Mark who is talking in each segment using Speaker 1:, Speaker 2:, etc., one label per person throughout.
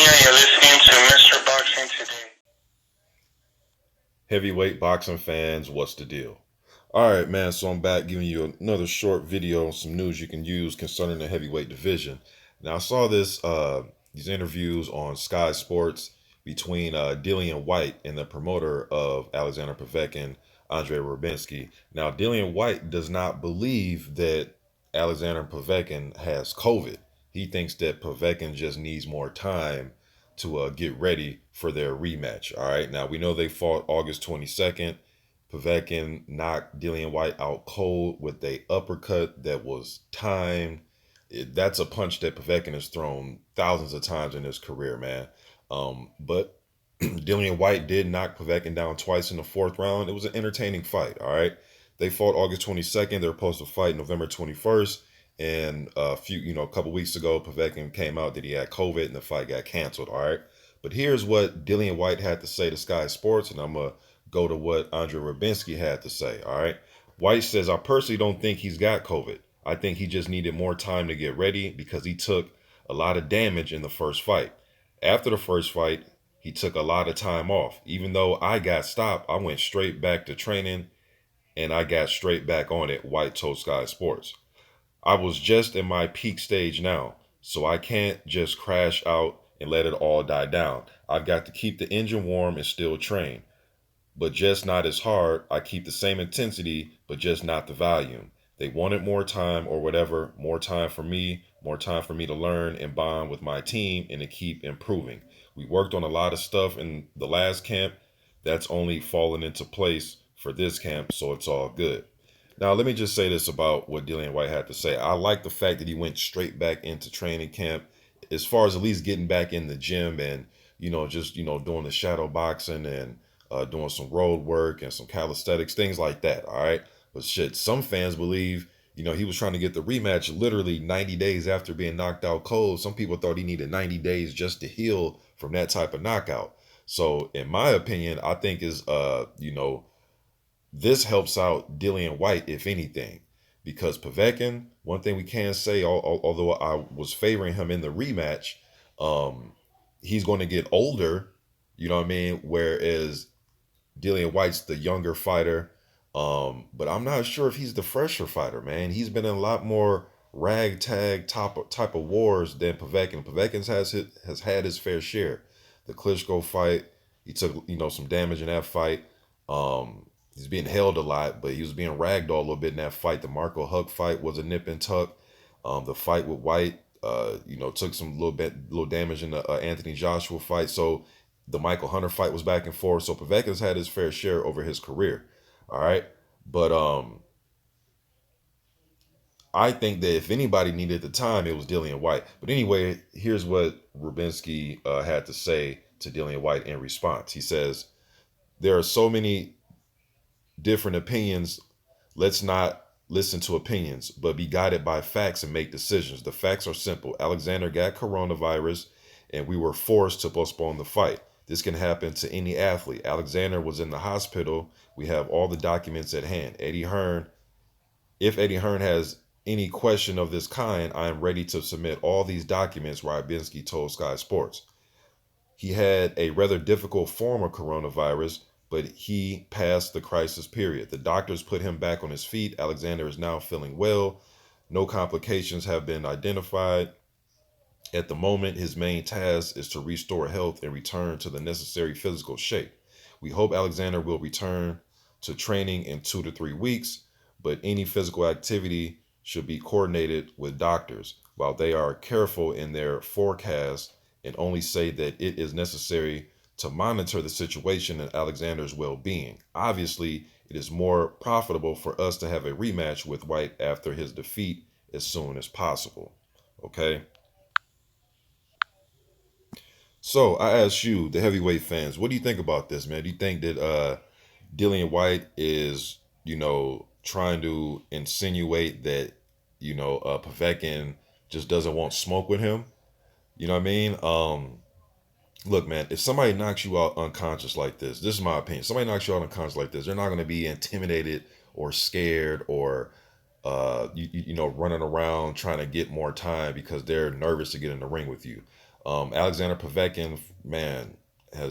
Speaker 1: You're listening to Mr. Boxing Today.
Speaker 2: Heavyweight boxing fans, what's the deal? All right, man. So I'm back giving you another short video, some news you can use concerning the heavyweight division. Now I saw these interviews on Sky Sports between Dillian Whyte and the promoter of Alexander Povetkin, ANDRIY RYABINSKY. Now Dillian Whyte does not believe that Alexander Povetkin has COVID. He thinks that Povetkin just needs more time to get ready for their rematch. All right. Now we know they fought August 22nd. Povetkin knocked Dillian Whyte out cold with a uppercut that was timed. That's a punch that Povetkin has thrown thousands of times in his career, man. But Dillian Whyte did knock Povetkin down twice in the fourth round. It was an entertaining fight. All right. They fought August 22nd. They were supposed to fight November 21st. And a couple weeks ago, Povetkin came out that he had COVID and the fight got canceled. All right. But here's what Dillian Whyte had to say to Sky Sports, and I'm going to go to what ANDRIY RYABINSKY had to say. All right. Whyte says, I personally don't think he's got COVID. I think he just needed more time to get ready because he took a lot of damage in the first fight. After the first fight, he took a lot of time off. Even though I got stopped, I went straight back to training and I got straight back on it, Whyte told Sky Sports. I was just in my peak stage now, so I can't just crash out and let it all die down. I've got to keep the engine warm and still train, but just not as hard. I keep the same intensity, but just not the volume. They wanted more time or whatever, more time for me to learn and bond with my team and to keep improving. We worked on a lot of stuff in the last camp. That's only fallen into place for this camp, so it's all good. Now, let me just say this about what Dillian Whyte had to say. I like the fact that he went straight back into training camp as far as at least getting back in the gym and, doing the shadow boxing and doing some road work and some calisthenics, things like that. All right. But shit, some fans believe, he was trying to get the rematch literally 90 days after being knocked out cold. Some people thought he needed 90 days just to heal from that type of knockout. So in my opinion, I think this helps out Dillian Whyte, if anything, because Povetkin, one thing we can say, although I was favoring him in the rematch, he's going to get older, you know what I mean? Whereas Dillian Whyte's the younger fighter, but I'm not sure if he's the fresher fighter, man. He's been in a lot more ragtag type of wars than Povetkin. Povetkin has had his fair share. The Klitschko fight, he took some damage in that fight. He's being held a lot, but he was being ragdolled a little bit in that fight. The Marco Huck fight was a nip and tuck. The fight with Whyte, took some little damage in the Anthony Joshua fight. So the Michael Hunter fight was back and forth. So Povetkin's had his fair share over his career. All right. But I think that if anybody needed the time, it was Dillian Whyte. But anyway, here's what RYABINSKY had to say to Dillian Whyte in response. He says, there are so many different opinions. Let's not listen to opinions, but be guided by facts and make decisions. The facts are simple. Alexander got coronavirus and we were forced to postpone the fight. This can happen to any athlete. Alexander was in the hospital. We have all the documents at hand. If Eddie Hearn has any question of this kind, I am ready to submit all these documents, RYABINSKY told Sky Sports. He had a rather difficult form of coronavirus, but he passed the crisis period. The doctors put him back on his feet. Alexander is now feeling well. No complications have been identified. At the moment, his main task is to restore health and return to the necessary physical shape. We hope Alexander will return to training in 2 to 3 weeks, but any physical activity should be coordinated with doctors while they are careful in their forecast and only say that it is necessary to monitor the situation and Alexander's well-being. Obviously, it is more profitable for us to have a rematch with Whyte after his defeat as soon as possible. Okay? So I ask you, the heavyweight fans, what do you think about this, man? Do you think that Dillian Whyte is, trying to insinuate that, Povetkin just doesn't want smoke with him? You know what I mean? Look, man, if somebody knocks you out unconscious like this is my opinion. Somebody knocks you out unconscious like this, they're not going to be intimidated or scared or, running around trying to get more time because they're nervous to get in the ring with you. Alexander Povetkin, man,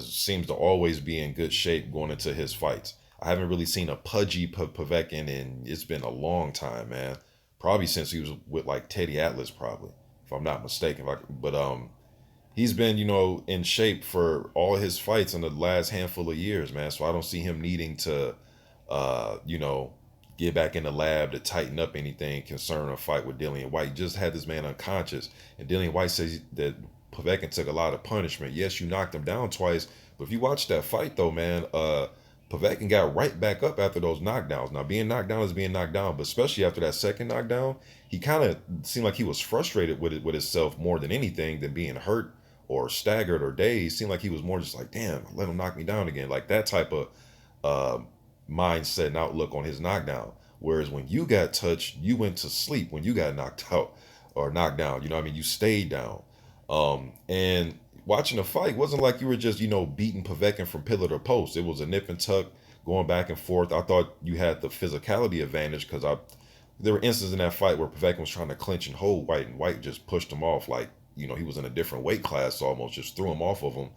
Speaker 2: seems to always be in good shape going into his fights. I haven't really seen a pudgy Povetkin in, it's been a long time, man. Probably since he was with like Teddy Atlas, probably, if I'm not mistaken. But he's been, in shape for all his fights in the last handful of years, man. So I don't see him needing to, uh, you know, get back in the lab to tighten up anything concerning a fight with Dillian Whyte. Just had this man unconscious, and Dillian Whyte says that Povetkin took a lot of punishment. Yes, you knocked him down twice, but if you watch that fight though, man, Povetkin got right back up after those knockdowns. Now, being knocked down is being knocked down, but especially after that second knockdown, he kind of seemed like he was frustrated with himself more than anything than being hurt or staggered or dazed. Seemed like he was more just like, damn, let him knock me down again. Like that type of uh, mindset and outlook on his knockdown. Whereas when you got touched, you went to sleep when you got knocked out or knocked down. You know what I mean? You stayed down. And watching the fight wasn't like you were just, beating Povetkin from pillar to post. It was a nip and tuck going back and forth. I thought you had the physicality advantage because there were instances in that fight where Povetkin was trying to clinch and hold Whyte, and Whyte just pushed him off like, he was in a different weight class almost, just threw him off of him.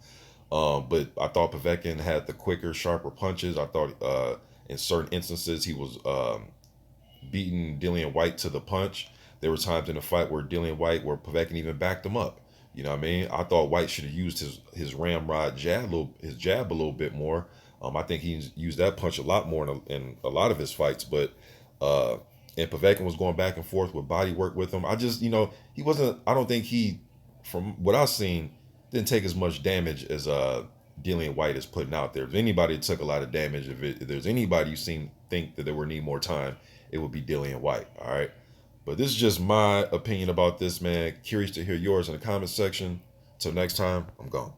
Speaker 2: But I thought Povetkin had the quicker, sharper punches. I thought in certain instances he was beating Dillian Whyte to the punch. There were times in the fight where Povetkin even backed him up. You know what I mean? I thought Whyte should have used his ramrod jab, his jab a little bit more. I think he's used that punch a lot more in a lot of his fights. But and Povetkin was going back and forth with body work with him. I just, he wasn't. I don't think he, from what I've seen, didn't take as much damage as Dillian Whyte is putting out there. If anybody took a lot of damage, if there's anybody you think that they would need more time, it would be Dillian Whyte. All right. But this is just my opinion about this, man. Curious to hear yours in the comment section. Till next time, I'm gone.